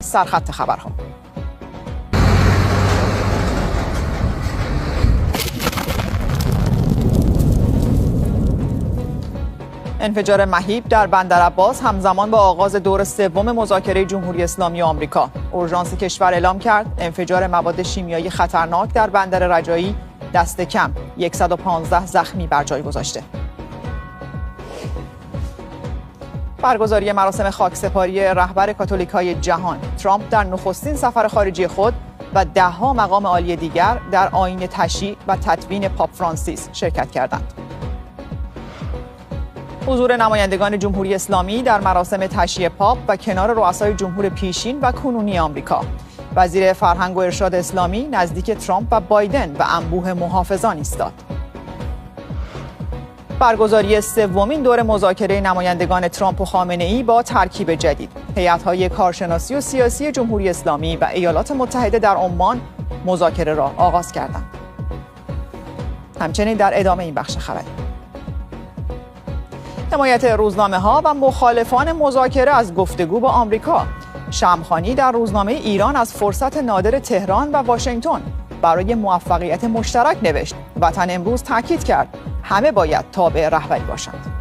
سرخط خبرها. انفجار مهیب در بندرعباس همزمان با آغاز دور سوم مذاکره جمهوری اسلامی و آمریکا. اورژانس کشور اعلام کرد انفجار مواد شیمیایی خطرناک در بندر رجایی دست کم 115 زخمی بر جای گذاشته. برگزاری مراسم خاکسپاری رهبر کاتولیکای جهان. ترامپ در نخستین سفر خارجی خود و ده‌ها مقام عالی دیگر در آیین تشییع و تدوین پاپ فرانسیس شرکت کردند. حضور نمایندگان جمهوری اسلامی در مراسم تشییع پاپ و کنار رؤسای جمهور پیشین و کنونی آمریکا. وزیر فرهنگ و ارشاد اسلامی نزدیک ترامپ و بایدن و انبوه محافظان ایستاد. برگزاری سومین دور مذاکره نمایندگان ترامپ و خامنه‌ای با ترکیب جدید. هیئت‌های کارشناسی و سیاسی جمهوری اسلامی و ایالات متحده در عمان مذاکره را آغاز کردند. همچنین در ادامه این بخش خبری، حمایت روزنامه‌ها و مخالفان مذاکره از گفتگو با آمریکا. شمخانی در روزنامه ایران از فرصت نادر تهران و واشنگتن برای موفقیت مشترک نوشت. وطن امروز تاکید کرد همه باید تابع رهبری باشند.